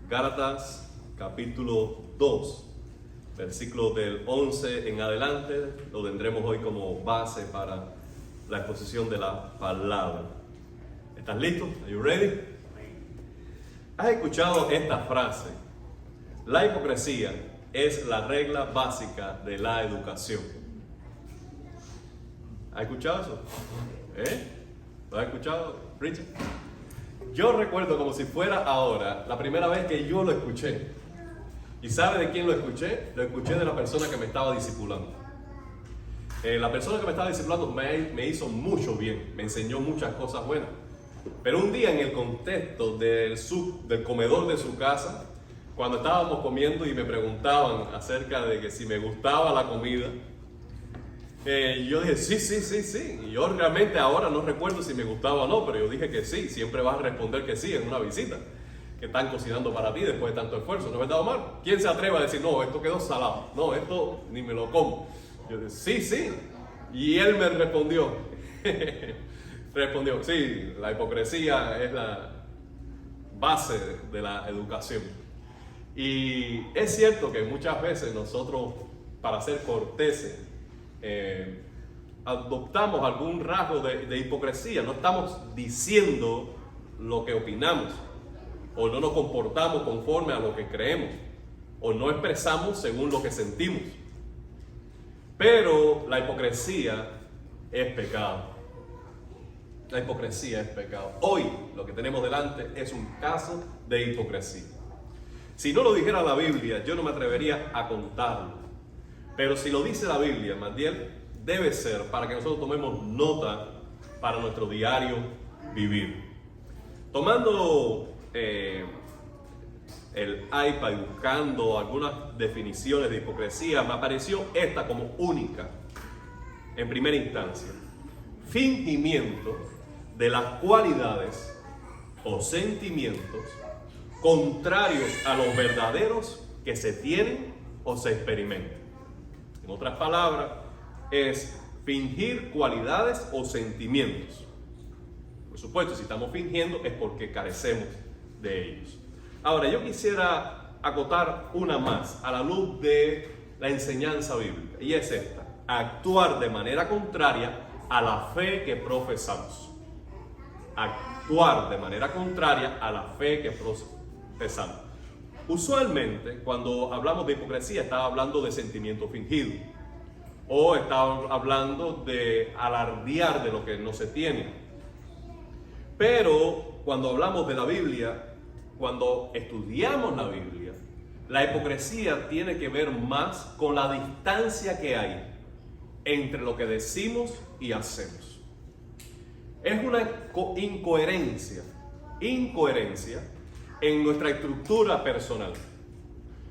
Gálatas capítulo 2, versículos del 11 en adelante, lo tendremos hoy como base para la exposición de la palabra. ¿Estás listo? Are you ready? ¿Has escuchado esta frase? La hipocresía es la regla básica de la educación. ¿Has escuchado eso? ¿Lo has escuchado, Richard? Yo recuerdo como si fuera ahora la primera vez que yo lo escuché. ¿Y sabe de quién lo escuché? Lo escuché de la persona que me estaba discipulando. La persona que me estaba discipulando me hizo mucho bien, me enseñó muchas cosas buenas. Pero un día en el contexto del comedor de su casa, cuando estábamos comiendo y me preguntaban acerca de que si me gustaba la comida, yo dije sí. Y yo realmente ahora no recuerdo si me gustaba o no, pero yo dije que sí. Siempre vas a responder que sí en una visita que están cocinando para ti después de tanto esfuerzo. ¿No es verdad, Omar? ¿Quién se atreve a decir, no, esto quedó salado? No, esto ni me lo como. Yo dije, sí. Y él me respondió, sí, la hipocresía es la base de la educación. Y es cierto que muchas veces nosotros, para ser corteses, adoptamos algún rasgo de hipocresía. No estamos diciendo lo que opinamos, o no nos comportamos conforme a lo que creemos, o no expresamos según lo que sentimos. Pero la hipocresía es pecado. La hipocresía es pecado. Hoy lo que tenemos delante es un caso de hipocresía. Si no lo dijera la Biblia, yo no me atrevería a contarlo. Pero si lo dice la Biblia, Mandiel, debe ser para que nosotros tomemos nota para nuestro diario vivir. Tomando el iPad y buscando algunas definiciones de hipocresía, me apareció esta como única en primera instancia: fingimiento de las cualidades o sentimientos contrarios a los verdaderos que se tienen o se experimentan. En otras palabras, es fingir cualidades o sentimientos. Por supuesto, si estamos fingiendo es porque carecemos de ellos. Ahora, yo quisiera acotar una más a la luz de la enseñanza bíblica, y es esta: actuar de manera contraria a la fe que profesamos. Actuar de manera contraria a la fe que profesamos. Usualmente, cuando hablamos de hipocresía, estaba hablando de sentimiento fingido, o estaba hablando de alardear de lo que no se tiene. Pero cuando hablamos de la Biblia, cuando estudiamos la Biblia, la hipocresía tiene que ver más con la distancia que hay entre lo que decimos y hacemos. Es una incoherencia en nuestra estructura personal.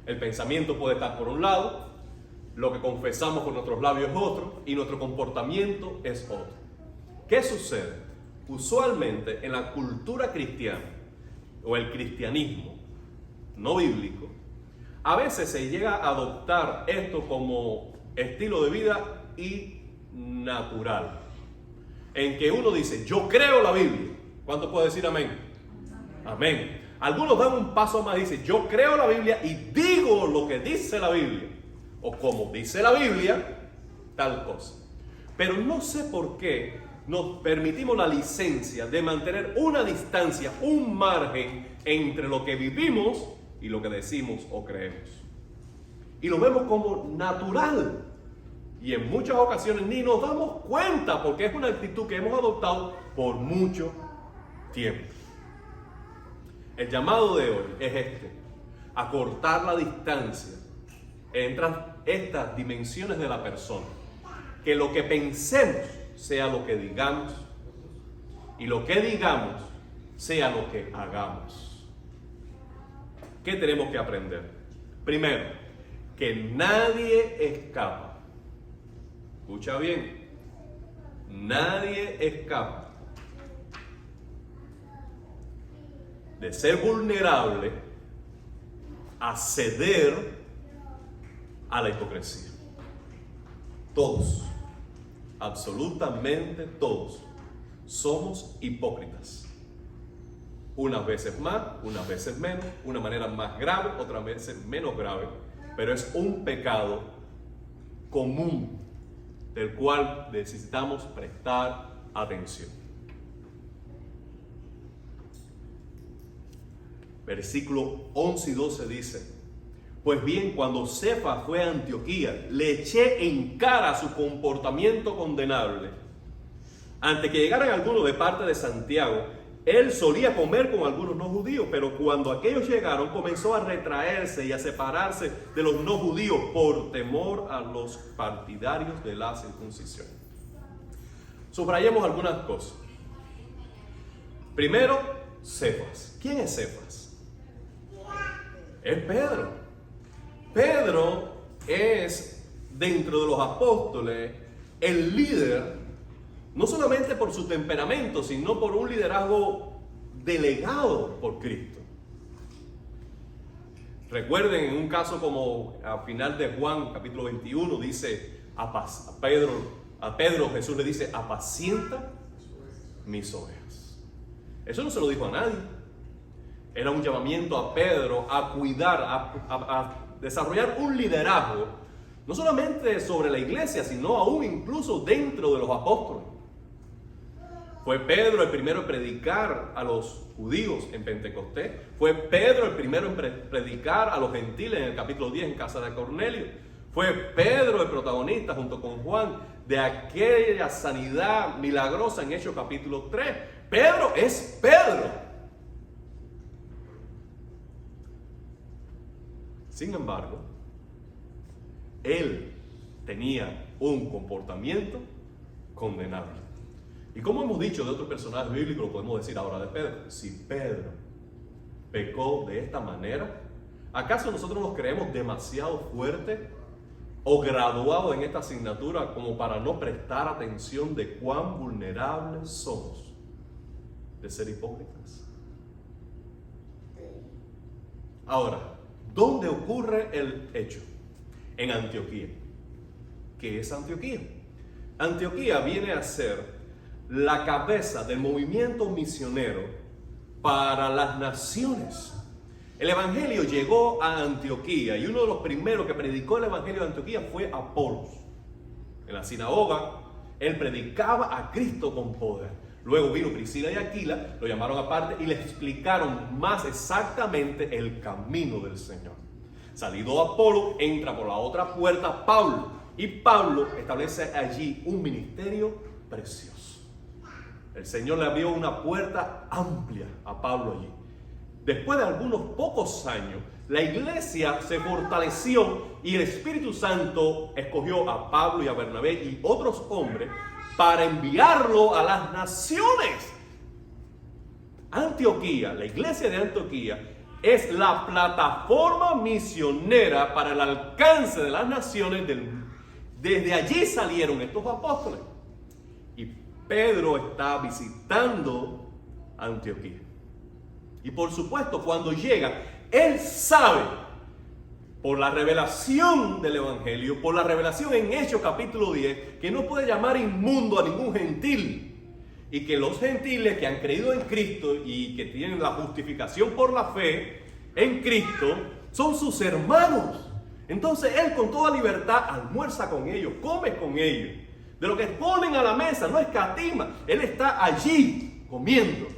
El pensamiento puede estar por un lado, lo que confesamos con nuestros labios es otro, y nuestro comportamiento es otro. ¿Qué sucede? Usualmente en la cultura cristiana o el cristianismo no bíblico, a veces se llega a adoptar esto como estilo de vida y natural, en que uno dice, yo creo la Biblia. ¿Cuánto puede decir amén? Amén. Algunos dan un paso más y dicen, yo creo la Biblia y digo lo que dice la Biblia, o como dice la Biblia, tal cosa. Pero no sé por qué nos permitimos la licencia de mantener una distancia, un margen entre lo que vivimos y lo que decimos o creemos. Y lo vemos como natural. Y en muchas ocasiones ni nos damos cuenta, porque es una actitud que hemos adoptado por mucho tiempo. El llamado de hoy es acortar la distancia entre estas dimensiones de la persona. Que lo que pensemos sea lo que digamos, y lo que digamos sea lo que hagamos. ¿Qué tenemos que aprender? Primero, que nadie escapa. Escucha bien, nadie escapa de ser vulnerable a ceder a la hipocresía. Todos, absolutamente todos, somos hipócritas. Unas veces más, unas veces menos, una manera más grave, otras veces menos grave, pero es un pecado común del cual necesitamos prestar atención. Versículo 11 y 12 dice: pues bien, cuando Cefas fue a Antioquía, le eché en cara su comportamiento condenable. Antes que llegaran algunos de parte de Santiago, él solía comer con algunos no judíos, pero cuando aquellos llegaron, comenzó a retraerse y a separarse de los no judíos por temor a los partidarios de la circuncisión. Subrayemos algunas cosas. Primero, Cefas. ¿Quién es Cefas? Es Pedro. Pedro es, dentro de los apóstoles, el líder, no solamente por su temperamento, sino por un liderazgo delegado por Cristo. Recuerden, en un caso como al final de Juan, capítulo 21, dice a Pedro Jesús le dice: apacienta mis ovejas. Eso no se lo dijo a nadie. Era un llamamiento a Pedro a cuidar, a desarrollar un liderazgo, no solamente sobre la iglesia, sino aún incluso dentro de los apóstoles. Fue Pedro el primero en predicar a los judíos en Pentecostés. Fue Pedro el primero en predicar a los gentiles en el capítulo 10 en casa de Cornelio. Fue Pedro el protagonista junto con Juan de aquella sanidad milagrosa en Hechos capítulo 3. Pedro es Pedro. Sin embargo, él tenía un comportamiento condenable. Y como hemos dicho de otros personajes bíblicos, lo podemos decir ahora de Pedro. Si Pedro pecó de esta manera, ¿acaso nosotros nos creemos demasiado fuertes o graduados en esta asignatura como para no prestar atención de cuán vulnerables somos de ser hipócritas? Ahora, ¿dónde ocurre el hecho? En Antioquía. ¿Qué es Antioquía? Antioquía viene a ser la cabeza del movimiento misionero para las naciones. El evangelio llegó a Antioquía y uno de los primeros que predicó el evangelio de Antioquía fue Apolos. En la sinagoga, él predicaba a Cristo con poder. Luego vino Priscila y Aquila, lo llamaron aparte y le explicaron más exactamente el camino del Señor. Salido Apolo, entra por la otra puerta Pablo, y Pablo establece allí un ministerio precioso. El Señor le abrió una puerta amplia a Pablo allí. Después de algunos pocos años, la iglesia se fortaleció y el Espíritu Santo escogió a Pablo y a Bernabé y otros hombres para enviarlo a las naciones. Antioquía, la iglesia de Antioquía, es la plataforma misionera para el alcance de las naciones del mundo. Desde allí salieron estos apóstoles. Y Pedro está visitando Antioquía. Y por supuesto, cuando llega, él sabe, por la revelación del Evangelio, por la revelación en Hechos capítulo 10, que no puede llamar inmundo a ningún gentil. Y que los gentiles que han creído en Cristo y que tienen la justificación por la fe en Cristo, son sus hermanos. Entonces él con toda libertad almuerza con ellos, come con ellos. De lo que ponen a la mesa no escatima. Él está allí comiendo,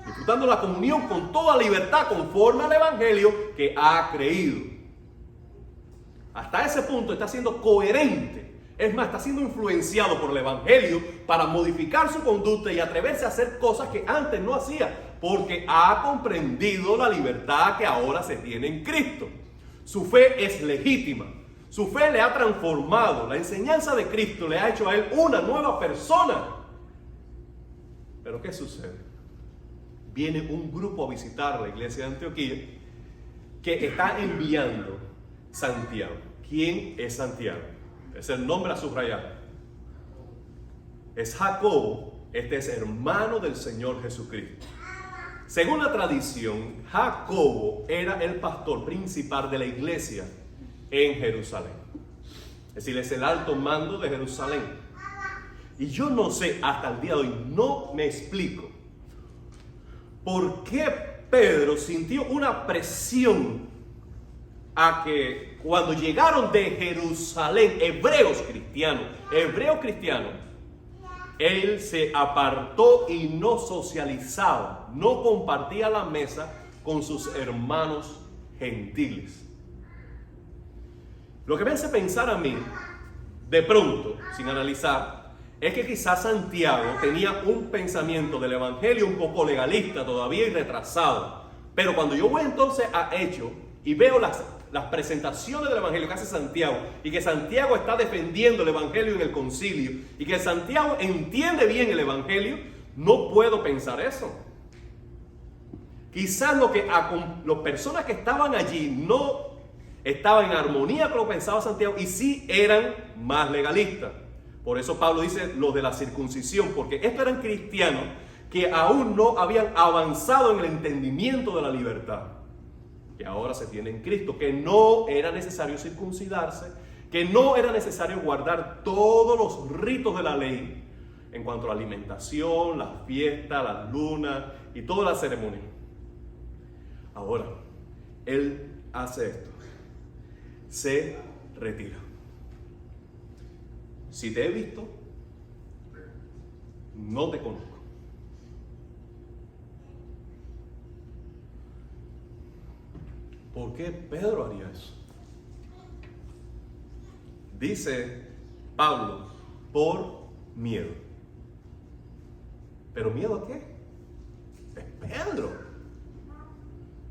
disfrutando la comunión con toda libertad conforme al Evangelio que ha creído. Hasta ese punto está siendo coherente. Es más, está siendo influenciado por el Evangelio para modificar su conducta y atreverse a hacer cosas que antes no hacía, porque ha comprendido la libertad que ahora se tiene en Cristo. Su fe es legítima. Su fe le ha transformado. La enseñanza de Cristo le ha hecho a él una nueva persona. Pero ¿qué sucede? Viene un grupo a visitar la iglesia de Antioquía que está enviando Santiago. ¿Quién es Santiago? Es el nombre a subrayar. Es Jacobo. Este es hermano del Señor Jesucristo. Según la tradición, Jacobo era el pastor principal de la iglesia en Jerusalén. Es decir, es el alto mando de Jerusalén. Y yo no sé, hasta el día de hoy, no me explico ¿por qué Pedro sintió una presión a que cuando llegaron de Jerusalén, hebreos cristianos, él se apartó y no socializaba, no compartía la mesa con sus hermanos gentiles? Lo que me hace pensar a mí, de pronto, sin analizar, es que quizás Santiago tenía un pensamiento del evangelio un poco legalista todavía y retrasado. Pero cuando yo voy entonces a Hechos y veo las presentaciones del evangelio que hace Santiago, y que Santiago está defendiendo el evangelio en el concilio, y que Santiago entiende bien el evangelio, no puedo pensar eso. Quizás las personas que estaban allí no estaban en armonía con lo que pensaba Santiago, y sí eran más legalistas. Por eso Pablo dice los de la circuncisión, porque estos eran cristianos que aún no habían avanzado en el entendimiento de la libertad que ahora se tiene en Cristo, que no era necesario circuncidarse, que no era necesario guardar todos los ritos de la ley en cuanto a la alimentación, las fiestas, las lunas y toda la ceremonia. Ahora, él hace esto, se retira. Si te he visto, no te conozco. ¿Por qué Pedro haría eso? Dice Pablo, por miedo. ¿Pero miedo a qué? Es Pedro.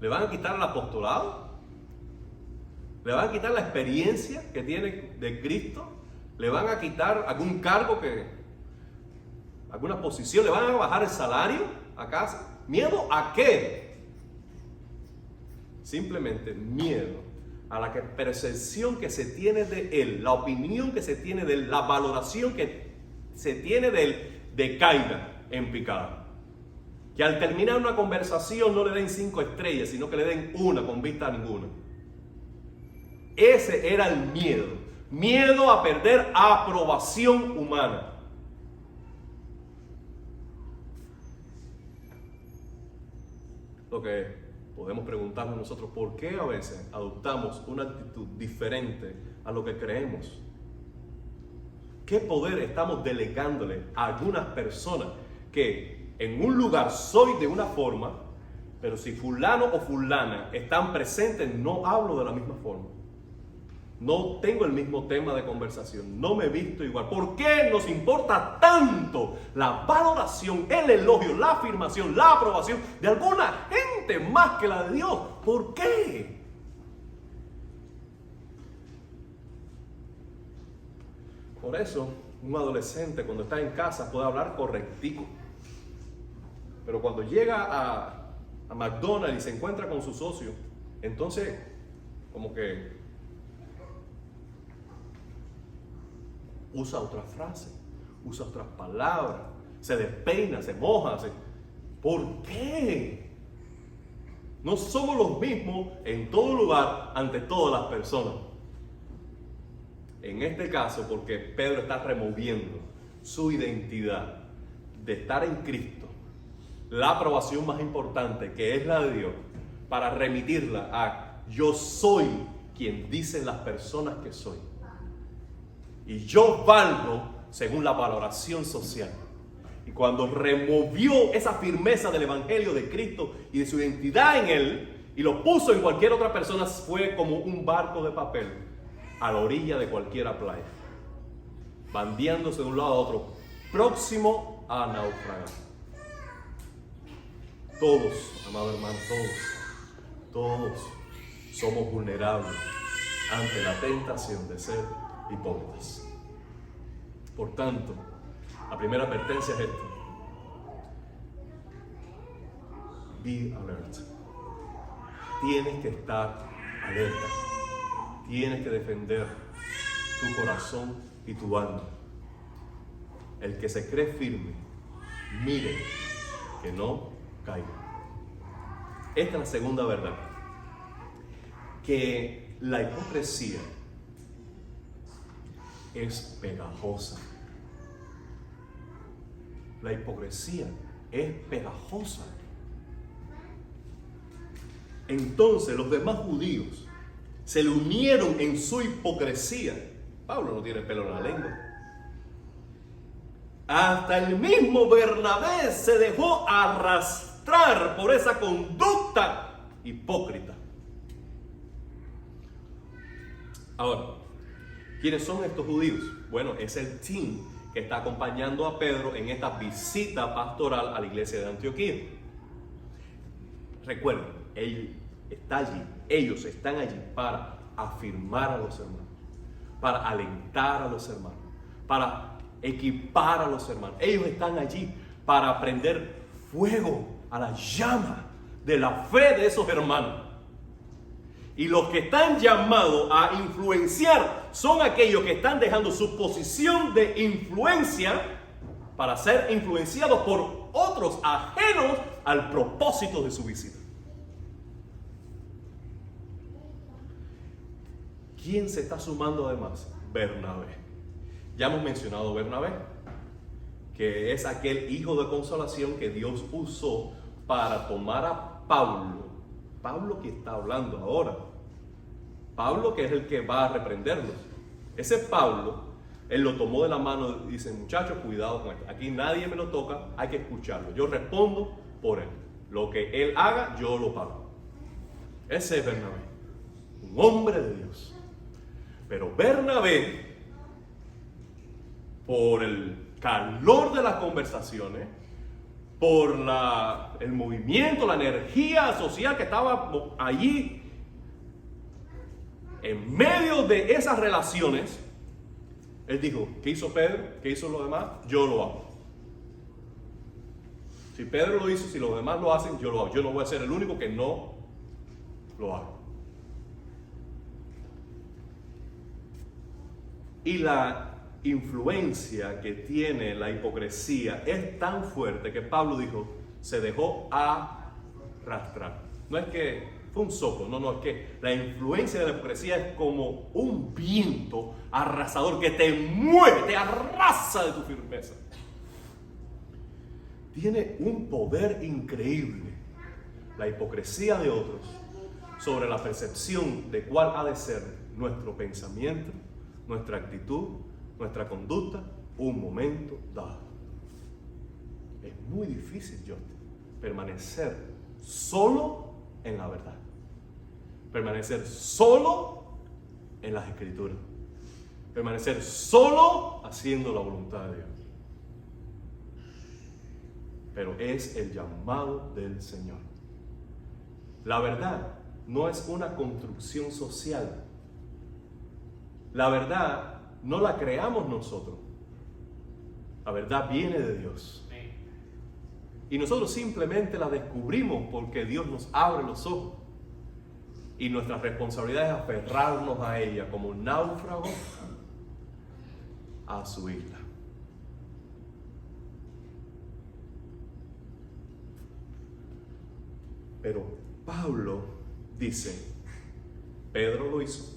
¿Le van a quitar el apostolado? ¿Le van a quitar la experiencia que tiene de Cristo? ¿Le van a quitar algún cargo, alguna posición? ¿Le van a bajar el salario a casa? ¿Miedo a qué? Simplemente miedo a la percepción que se tiene de él, la opinión que se tiene de él, la valoración que se tiene de él, decaiga en picada. Que al terminar una conversación no le den 5 estrellas, sino que le den 1 con vista a ninguna. Ese era el miedo. Miedo a perder aprobación humana. Lo que podemos preguntarnos nosotros, ¿por qué a veces adoptamos una actitud diferente a lo que creemos? ¿Qué poder estamos delegándole a algunas personas que en un lugar soy de una forma, pero si fulano o fulana están presentes, no hablo de la misma forma? No tengo el mismo tema de conversación, no me he visto igual. ¿Por qué nos importa tanto la valoración, el elogio, la afirmación, la aprobación de alguna gente más que la de Dios? ¿Por qué? Por eso, un adolescente cuando está en casa puede hablar correctico. Pero cuando llega a McDonald's y se encuentra con su socio, entonces como que usa otras frases, usa otras palabras, se despeina, se moja. ¿Por qué? No somos los mismos en todo lugar ante todas las personas. En este caso, porque Pedro está removiendo su identidad de estar en Cristo, la aprobación más importante que es la de Dios, para remitirla a yo soy quien dicen las personas que soy. Y yo valgo según la valoración social. Y cuando removió esa firmeza del evangelio de Cristo y de su identidad en él, y lo puso en cualquier otra persona, fue como un barco de papel a la orilla de cualquier playa, bandeándose de un lado a otro, próximo a naufragar. Todos, amado hermano, todos somos vulnerables ante la tentación de ser hipócritas. Por tanto, la primera advertencia es esta: be alert. Tienes que estar alerta. Tienes que defender tu corazón y tu alma. El que se cree firme, mire que no caiga. Esta es la segunda verdad: que la hipocresía es pegajosa. La hipocresía es pegajosa. Entonces los demás judíos se le unieron en su hipocresía. Pablo no tiene pelo en la lengua. Hasta el mismo Bernabé se dejó arrastrar por esa conducta hipócrita. Ahora, ¿quiénes son estos judíos? Bueno, es el team que está acompañando a Pedro en esta visita pastoral a la iglesia de Antioquía. Recuerden, ellos están allí para afirmar a los hermanos, para alentar a los hermanos, para equipar a los hermanos. Ellos están allí para prender fuego a la llama de la fe de esos hermanos. Y los que están llamados a influenciar son aquellos que están dejando su posición de influencia para ser influenciados por otros ajenos al propósito de su visita. ¿Quién se está sumando además? Bernabé. Ya hemos mencionado Bernabé, que es aquel hijo de consolación que Dios usó para tomar a Pablo. Pablo que está hablando ahora. Pablo que es el que va a reprenderlos. Ese Pablo, él lo tomó de la mano y dice, muchachos, cuidado con esto. Aquí nadie me lo toca, hay que escucharlo. Yo respondo por él. Lo que él haga, yo lo pago. Ese es Bernabé, un hombre de Dios. Pero Bernabé, por el calor de las conversaciones, por el movimiento, la energía social que estaba allí, en medio de esas relaciones, él dijo, ¿qué hizo Pedro? ¿Qué hizo los demás? Yo lo hago. Si Pedro lo hizo, si los demás lo hacen, yo lo hago. Yo no voy a ser el único que no lo hago. Y la influencia que tiene la hipocresía es tan fuerte que Pablo dijo, se dejó arrastrar. No es que fue un soplo, no, es que la influencia de la hipocresía es como un viento arrasador que te mueve, te arrasa de tu firmeza. Tiene un poder increíble la hipocresía de otros sobre la percepción de cuál ha de ser nuestro pensamiento, nuestra actitud, nuestra conducta, un momento dado. Es muy difícil, Justin, permanecer solo en la verdad, permanecer solo en las escrituras, permanecer solo haciendo la voluntad de Dios. Pero es el llamado del Señor. La verdad no es una construcción social. La verdad no la creamos nosotros. La verdad viene de Dios. Y nosotros simplemente la descubrimos porque Dios nos abre los ojos. Y nuestra responsabilidad es aferrarnos a ella como náufragos a su isla. Pero Pablo dice, Pedro lo hizo,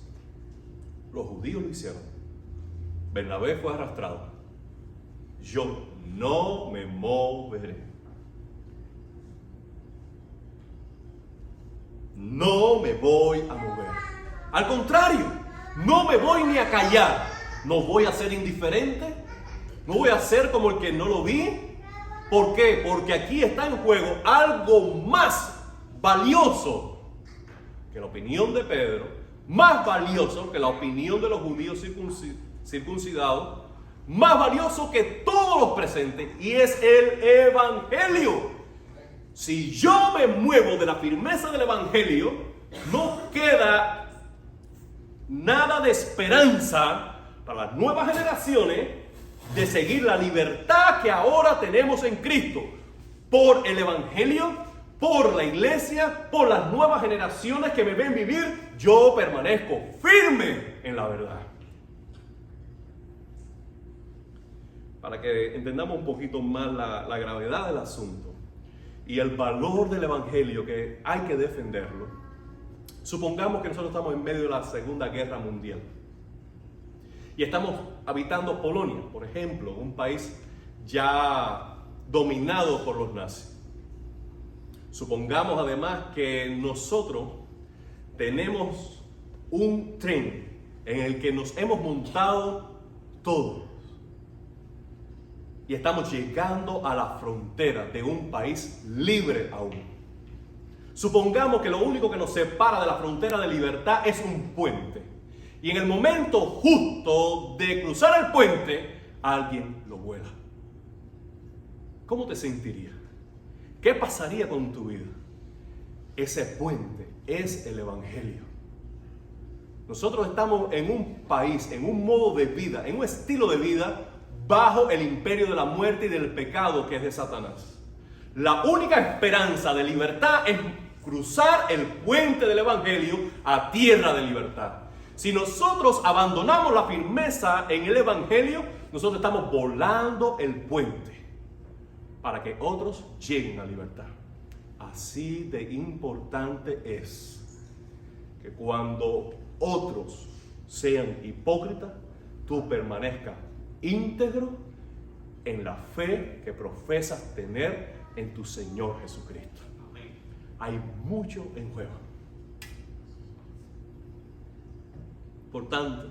los judíos lo hicieron, Bernabé fue arrastrado, yo no me moveré. No me voy a mover. Al contrario, no me voy ni a callar. No voy a ser indiferente. No voy a ser como el que no lo vi. ¿Por qué? Porque aquí está en juego algo más valioso que la opinión de Pedro, más valioso que la opinión de los judíos circuncidados, más valioso que todos los presentes, y es el Evangelio. Si yo me muevo de la firmeza del Evangelio, no queda nada de esperanza para las nuevas generaciones de seguir la libertad que ahora tenemos en Cristo. Por el Evangelio, por la iglesia, por las nuevas generaciones que me ven vivir, yo permanezco firme en la verdad. Para que entendamos un poquito más la gravedad del asunto y el valor del Evangelio, que hay que defenderlo. Supongamos que nosotros estamos en medio de la Segunda Guerra Mundial y estamos habitando Polonia, por ejemplo, un país ya dominado por los nazis. Supongamos además que nosotros tenemos un tren en el que nos hemos montado todos y estamos llegando a la frontera de un país libre aún. Supongamos que lo único que nos separa de la frontera de libertad es un puente. Y en el momento justo de cruzar el puente, alguien lo vuela. ¿Cómo te sentirías? ¿Qué pasaría con tu vida? Ese puente es el Evangelio. Nosotros estamos en un país, en un modo de vida, en un estilo de vida bajo el imperio de la muerte y del pecado que es de Satanás. La única esperanza de libertad es cruzar el puente del Evangelio a tierra de libertad. Si nosotros abandonamos la firmeza en el Evangelio, nosotros estamos volando el puente para que otros lleguen a libertad. Así de importante es que cuando otros sean hipócritas, tú permanezcas íntegro en la fe que profesas tener en tu Señor Jesucristo. Amén. Hay mucho en juego. Por tanto,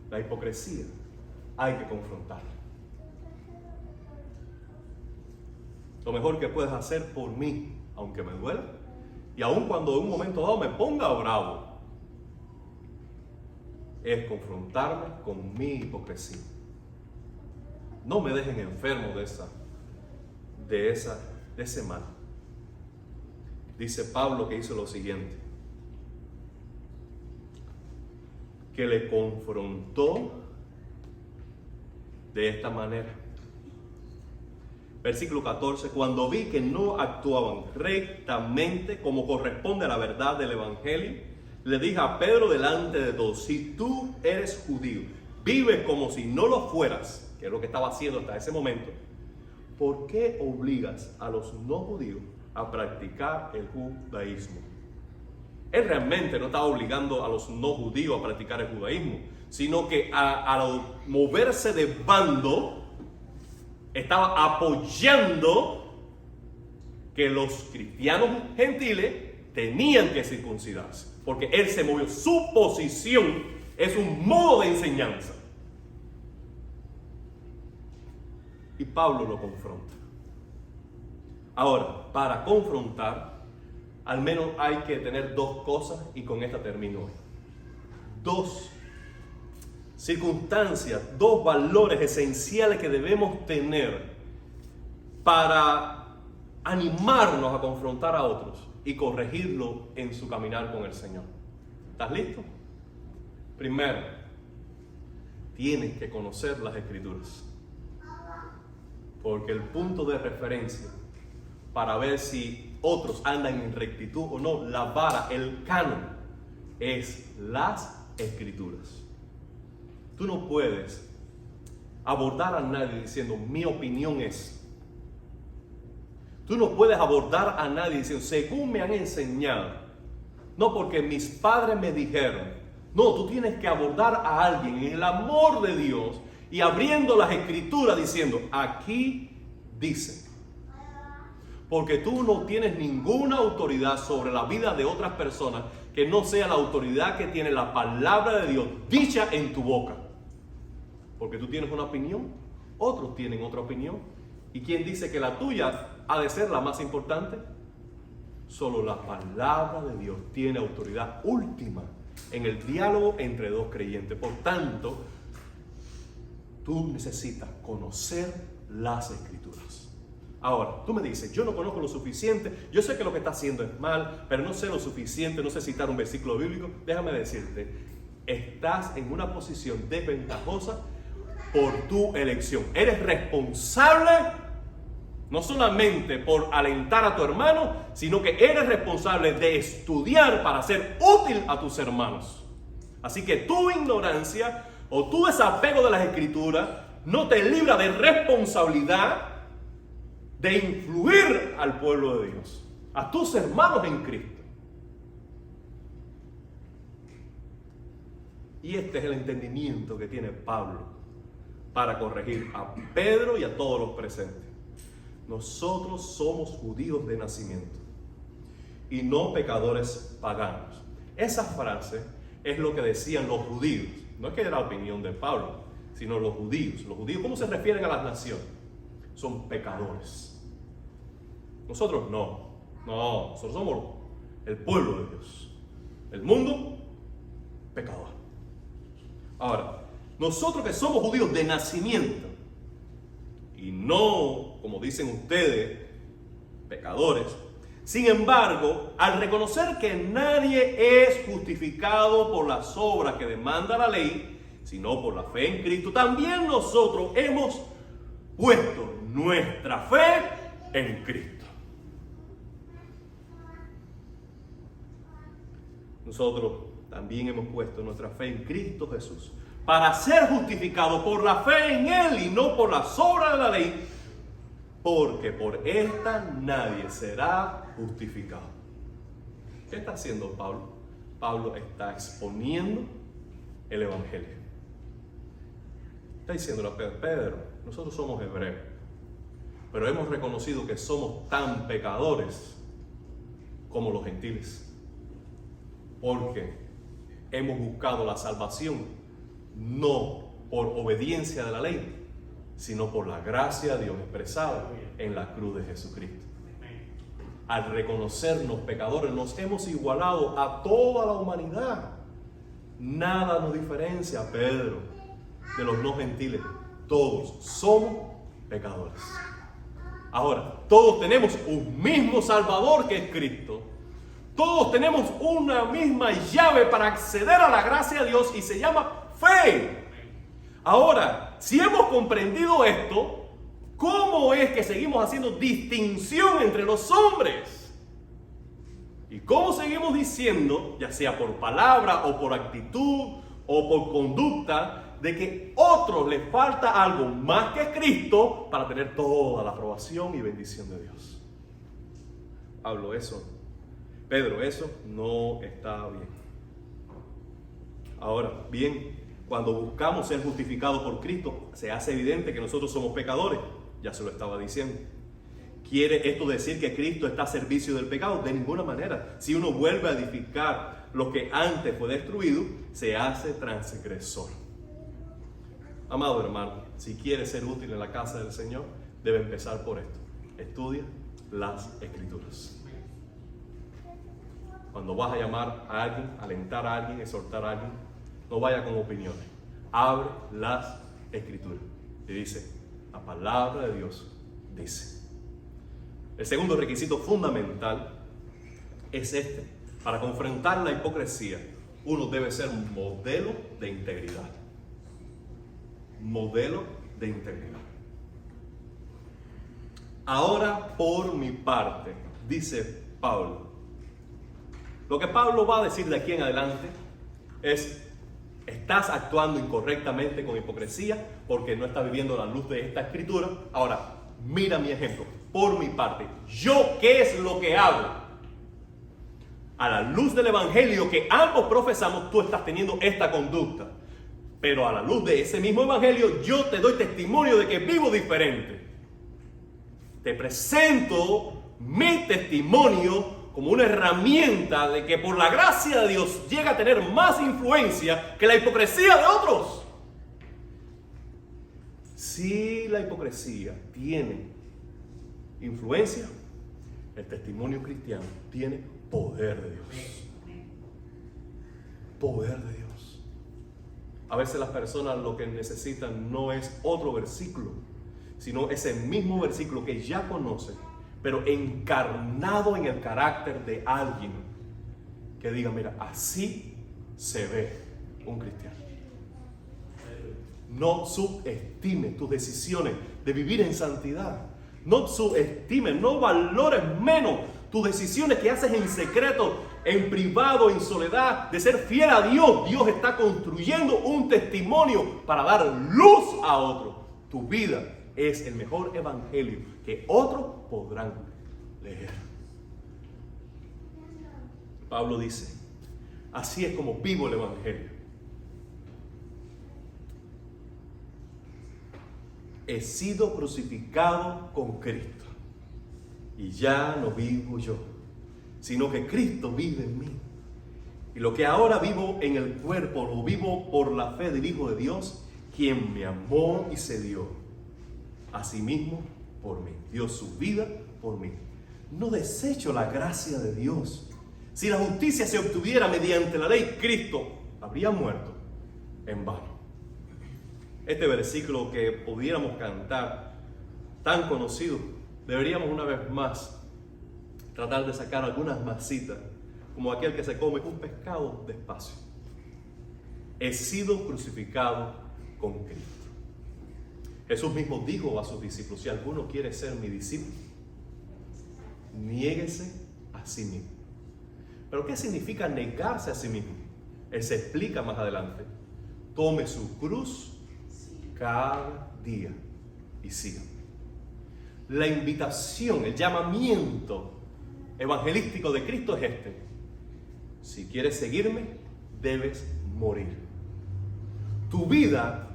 la hipocresía hay que confrontarla. Lo mejor que puedes hacer por mí, aunque me duela, y aun cuando en un momento dado me ponga bravo, es confrontarme con mi hipocresía. No me dejen enfermo de ese mal. Dice Pablo que hizo lo siguiente, que le confrontó de esta manera. Versículo 14, cuando vi que no actuaban rectamente como corresponde a la verdad del Evangelio, le dije a Pedro delante de todos, si tú eres judío, vives como si no lo fueras, que es lo que estaba haciendo hasta ese momento, ¿por qué obligas a los no judíos a practicar el judaísmo? Él realmente no estaba obligando a los no judíos a practicar el judaísmo, sino que al moverse de bando, estaba apoyando que los cristianos gentiles tenían que circuncidarse, porque él se movió. Su posición es un modo de enseñanza. Y Pablo lo confronta. Ahora, para confrontar, al menos hay que tener dos cosas, y con esta termino hoy. Dos circunstancias, dos valores esenciales que debemos tener para animarnos a confrontar a otros y corregirlo en su caminar con el Señor. ¿Estás listo? Primero, tienes que conocer las Escrituras, porque el punto de referencia para ver si otros andan en rectitud o no, la vara, el canon, es las Escrituras. Tú no puedes abordar a nadie diciendo, mi opinión es. Tú no puedes abordar a nadie diciendo, según me han enseñado. No, porque mis padres me dijeron. No, tú tienes que abordar a alguien en el amor de Dios y abriendo las Escrituras diciendo, aquí dice. Porque tú no tienes ninguna autoridad sobre la vida de otras personas que no sea la autoridad que tiene la palabra de Dios dicha en tu boca. Porque tú tienes una opinión, otros tienen otra opinión. ¿Y quién dice que la tuya ha de ser la más importante? Solo la palabra de Dios tiene autoridad última en el diálogo entre dos creyentes. Por tanto, tú necesitas conocer las Escrituras. Ahora, tú me dices, yo no conozco lo suficiente, yo sé que lo que está haciendo es mal, pero no sé lo suficiente, no sé citar un versículo bíblico. Déjame decirte, estás en una posición desventajosa por tu elección. Eres responsable no solamente por alentar a tu hermano, sino que eres responsable de estudiar para ser útil a tus hermanos. Así que tu ignorancia o tu desapego de las Escrituras no te libra de responsabilidad de influir al pueblo de Dios, a tus hermanos en Cristo. Y este es el entendimiento que tiene Pablo para corregir a Pedro y a todos los presentes. Nosotros somos judíos de nacimiento. y no pecadores paganos. Esa frase es lo que decían los judíos. No es que era la opinión de Pablo, sino los judíos. Los judíos, ¿cómo se refieren a las naciones? Son pecadores. Nosotros no. No, nosotros somos el pueblo de Dios. El mundo, pecador. Ahora, nosotros que somos judíos de nacimiento y no, como dicen ustedes, pecadores, sin embargo, al reconocer que nadie es justificado por las obras que demanda la ley, sino por la fe en Cristo, también nosotros hemos puesto nuestra fe en Cristo. Nosotros también hemos puesto nuestra fe en Cristo Jesús para ser justificados por la fe en Él y no por las obras de la ley, porque por esta nadie será justificado. ¿Qué está haciendo Pablo? Pablo está exponiendo el Evangelio. Está diciéndole a Pedro, nosotros somos hebreos, pero hemos reconocido que somos tan pecadores como los gentiles, porque hemos buscado la salvación no por obediencia de la ley, sino por la gracia de Dios expresada en la cruz de Jesucristo. Al reconocernos pecadores, nos hemos igualado a toda la humanidad. Nada nos diferencia, Pedro, de los no gentiles. Todos somos pecadores. Ahora, todos tenemos un mismo Salvador que es Cristo. Todos tenemos una misma llave para acceder a la gracia de Dios y se llama fe. Ahora, si hemos comprendido esto, ¿cómo es que seguimos haciendo distinción entre los hombres? ¿Y cómo seguimos diciendo, ya sea por palabra o por actitud o por conducta, de que a otros les falta algo más que Cristo para tener toda la aprobación y bendición de Dios? Hablo eso. Pedro, eso no está bien. Ahora, bien, cuando buscamos ser justificados por Cristo, se hace evidente que nosotros somos pecadores. Ya se lo estaba diciendo. ¿Quiere esto decir que Cristo está a servicio del pecado? De ninguna manera. Si uno vuelve a edificar lo que antes fue destruido, se hace transgresor. Amado hermano, si quiere ser útil en la casa del Señor, debe empezar por esto. Estudia las Escrituras. Cuando vas a llamar a alguien, alentar a alguien, exhortar a alguien, no vaya con opiniones. Abre las Escrituras. Y dice, la palabra de Dios dice. El segundo requisito fundamental es este. Para confrontar la hipocresía, uno debe ser un modelo de integridad. Modelo de integridad. Ahora, por mi parte, dice Pablo. Lo que Pablo va a decir de aquí en adelante es: estás actuando incorrectamente con hipocresía porque no estás viviendo la luz de esta escritura. Ahora, mira mi ejemplo. Por mi parte, ¿yo qué es lo que hago? A la luz del evangelio que ambos profesamos, tú estás teniendo esta conducta. Pero a la luz de ese mismo evangelio, yo te doy testimonio de que vivo diferente. Te presento mi testimonio como una herramienta de que por la gracia de Dios llega a tener más influencia que la hipocresía de otros. Si la hipocresía tiene influencia, el testimonio cristiano tiene poder de Dios. Poder de Dios. A veces las personas lo que necesitan no es otro versículo, sino ese mismo versículo que ya conocen, pero encarnado en el carácter de alguien que diga, mira, así se ve un cristiano. No subestime tus decisiones de vivir en santidad. No subestimes, no valores menos tus decisiones que haces en secreto, en privado, en soledad, de ser fiel a Dios. Dios está construyendo un testimonio para dar luz a otro. Tu vida es el mejor evangelio que otros podrán leer. Pablo dice, así es como vivo el evangelio. He sido crucificado con Cristo y ya no vivo yo, sino que Cristo vive en mí. Y lo que ahora vivo en el cuerpo, lo vivo por la fe del Hijo de Dios, quien me amó y se dio a sí mismo por mí. Dio su vida por mí. No desecho la gracia de Dios. Si la justicia se obtuviera mediante la ley, Cristo habría muerto en vano. Este versículo que pudiéramos cantar, tan conocido, deberíamos una vez más tratar de sacar algunas masitas, como aquel que se come un pescado despacio. He sido crucificado con Cristo. Jesús mismo dijo a sus discípulos: si alguno quiere ser mi discípulo, niéguese a sí mismo. ¿Pero qué significa negarse a sí mismo? Él se explica más adelante. Tome su cruz cada día y siga. La invitación, el llamamiento evangelístico de Cristo es este: si quieres seguirme, debes morir. Tu vida,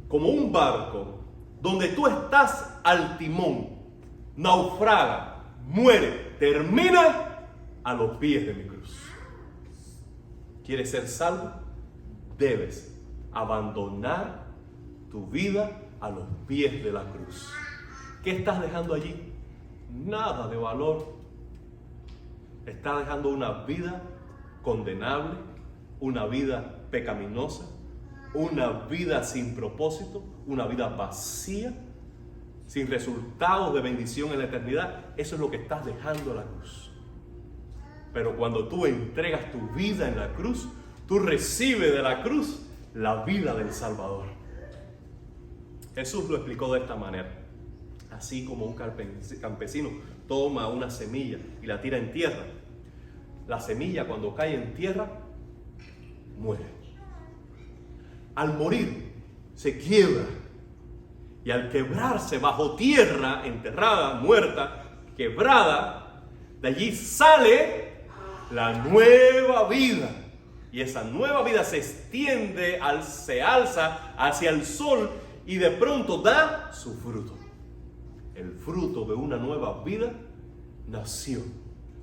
como un barco donde tú estás al timón, naufraga, muere, termina a los pies de mi cruz. ¿Quieres ser salvo? Debes abandonar tu vida a los pies de la cruz. ¿Qué estás dejando allí? Nada de valor. Estás dejando una vida condenable, una vida pecaminosa, una vida sin propósito, una vida vacía, sin resultados de bendición en la eternidad. Eso es lo que estás dejando a la cruz. Pero cuando tú entregas tu vida en la cruz, tú recibes de la cruz la vida del Salvador. Jesús lo explicó de esta manera. Así como un campesino toma una semilla y la tira en tierra, la semilla cuando cae en tierra muere. Al morir se quiebra, y al quebrarse bajo tierra, enterrada, muerta, quebrada, de allí sale la nueva vida. Y esa nueva vida se extiende, se alza hacia el sol y de pronto da su fruto. El fruto de una nueva vida nació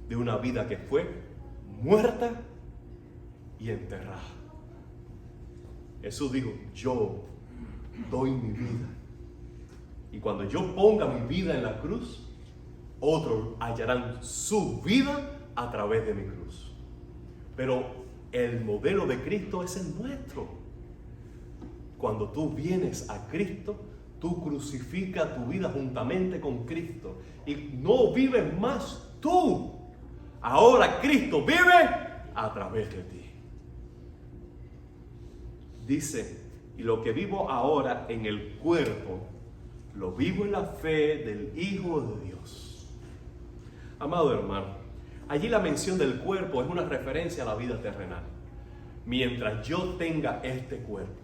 de una vida que fue muerta y enterrada. Jesús dijo: yo doy mi vida. Y cuando yo ponga mi vida en la cruz, otros hallarán su vida a través de mi cruz. Pero el modelo de Cristo es el nuestro. Cuando tú vienes a Cristo, tú crucificas tu vida juntamente con Cristo y no vives más tú. Ahora Cristo vive a través de ti. Dice: y lo que vivo ahora en el cuerpo, lo vivo en la fe del Hijo de Dios. Amado hermano, allí la mención del cuerpo es una referencia a la vida terrenal. Mientras yo tenga este cuerpo.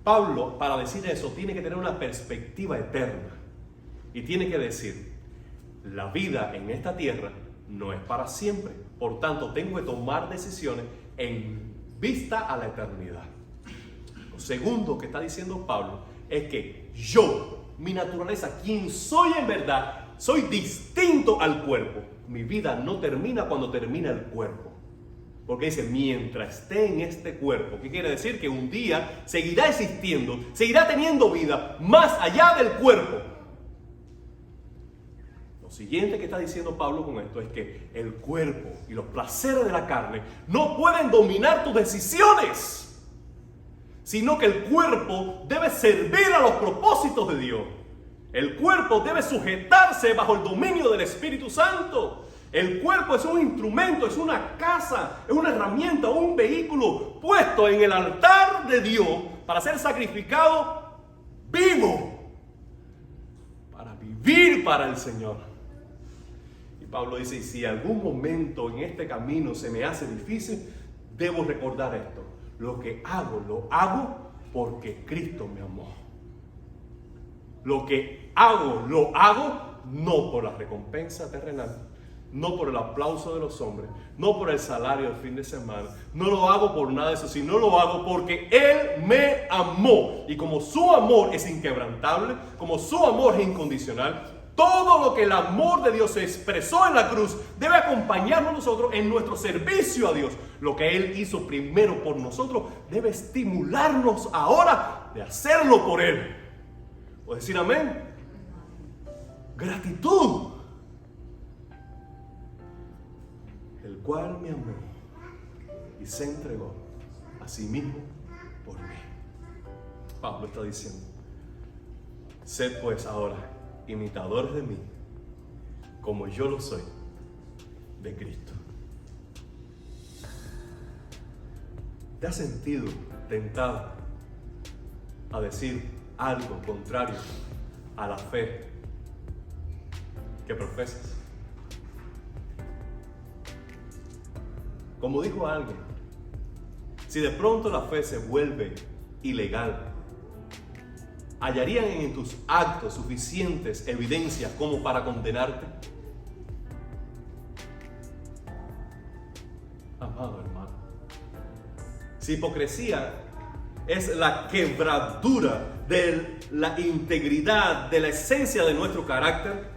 Pablo, para decir eso, tiene que tener una perspectiva eterna. Y tiene que decir: la vida en esta tierra no es para siempre. Por tanto, tengo que tomar decisiones en vista a la eternidad. Lo segundo que está diciendo Pablo es que yo, mi naturaleza, quien soy en verdad, soy distinto al cuerpo. Mi vida no termina cuando termina el cuerpo. Porque dice: mientras esté en este cuerpo. ¿Qué quiere decir? Que un día seguirá existiendo, seguirá teniendo vida más allá del cuerpo. Lo siguiente que está diciendo Pablo con esto es que el cuerpo y los placeres de la carne no pueden dominar tus decisiones, sino que el cuerpo debe servir a los propósitos de Dios. El cuerpo debe sujetarse bajo el dominio del Espíritu Santo. El cuerpo es un instrumento, es una casa, es una herramienta, un vehículo puesto en el altar de Dios para ser sacrificado vivo, para vivir para el Señor. Y Pablo dice: y si algún momento en este camino se me hace difícil, debo recordar esto: lo que hago, lo hago porque Cristo me amó. Lo que hago, lo hago no por la recompensa terrenal, no por el aplauso de los hombres, no por el salario del fin de semana. No lo hago por nada de eso, sino lo hago porque Él me amó. Y como su amor es inquebrantable, como su amor es incondicional, Todo lo que el amor de Dios expresó en la cruz debe acompañarnos nosotros en nuestro servicio a Dios. Lo que Él hizo primero por nosotros debe estimularnos ahora de hacerlo por Él. ¿Puedo decir amén? Gratitud. El cual me amó y se entregó a sí mismo por mí. Pablo está diciendo: sed pues ahora imitadores de mí, como yo lo soy de Cristo. ¿Te has sentido tentado a decir algo contrario a la fe que profesas? Como dijo alguien, si de pronto la fe se vuelve ilegal, ¿hallarían en tus actos suficientes evidencias como para condenarte? Amado hermano, si hipocresía es la quebradura de la integridad, de la esencia de nuestro carácter,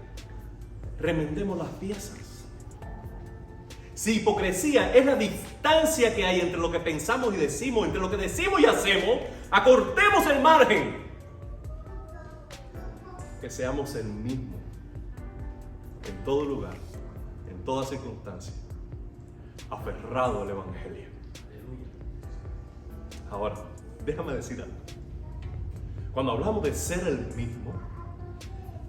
remendemos las piezas. Si hipocresía es la distancia que hay entre lo que pensamos y decimos, entre lo que decimos y hacemos, acortemos el margen. Que seamos el mismo en todo lugar, en toda circunstancia, aferrado al Evangelio. Ahora, déjame decir algo. Cuando hablamos de ser el mismo,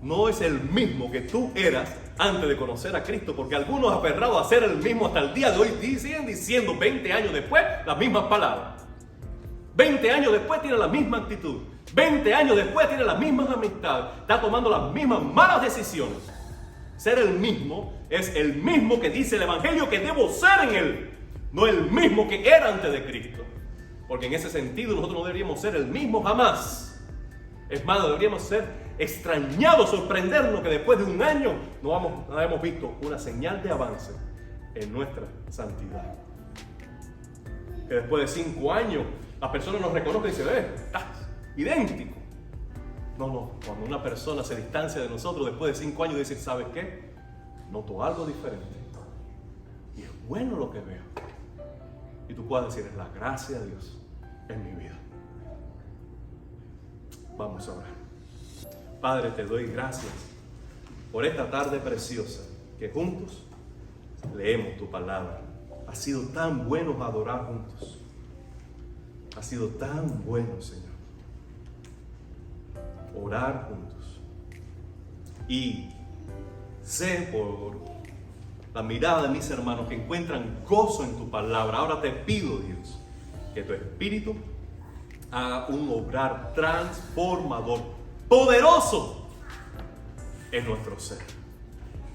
no es el mismo que tú eras antes de conocer a Cristo, porque algunos aferrados a ser el mismo hasta el día de hoy siguen diciendo 20 años después las mismas palabras. 20 años después tiene la misma actitud. 20 años después tiene las mismas amistades. Está tomando las mismas malas decisiones. Ser el mismo es el mismo que dice el Evangelio que debo ser en Él, no el mismo que era antes de Cristo. Porque en ese sentido nosotros no deberíamos ser el mismo jamás. Es más, deberíamos ser extrañados, sorprendernos que después de un año no hemos visto una señal de avance en nuestra santidad. Que después de 5 años las personas nos reconocen y dicen: estás idéntico. No, cuando una persona se distancia de nosotros después de 5 años y dice: ¿sabes qué? Noto algo diferente y es bueno lo que veo. Y tú puedes decir: es la gracia de Dios en mi vida. Vamos a orar. Padre, te doy gracias por esta tarde preciosa que juntos leemos tu palabra. Ha sido tan bueno adorar juntos. Ha sido tan bueno, Señor, orar juntos. Y sé por la mirada de mis hermanos que encuentran gozo en tu palabra. Ahora te pido, Dios, que tu Espíritu haga un obrar transformador, poderoso en nuestro ser.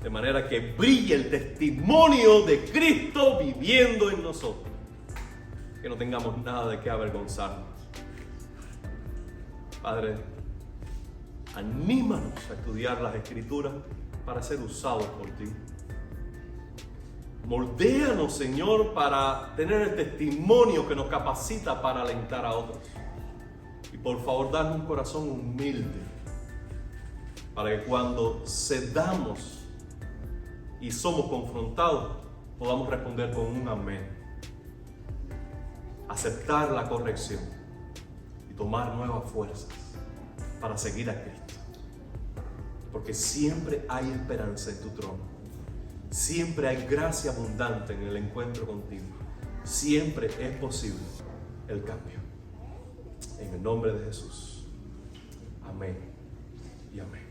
De manera que brille el testimonio de Cristo viviendo en nosotros. Que no tengamos nada de qué avergonzarnos. Padre, anímanos a estudiar las Escrituras para ser usados por ti. Moldéanos, Señor, para tener el testimonio que nos capacita para alentar a otros. Y por favor, danos un corazón humilde para que cuando cedamos y somos confrontados, podamos responder con un amén. Aceptar la corrección y tomar nuevas fuerzas para seguir a Cristo. Porque siempre hay esperanza en tu trono. Siempre hay gracia abundante en el encuentro contigo. Siempre es posible el cambio. En el nombre de Jesús. Amén y amén.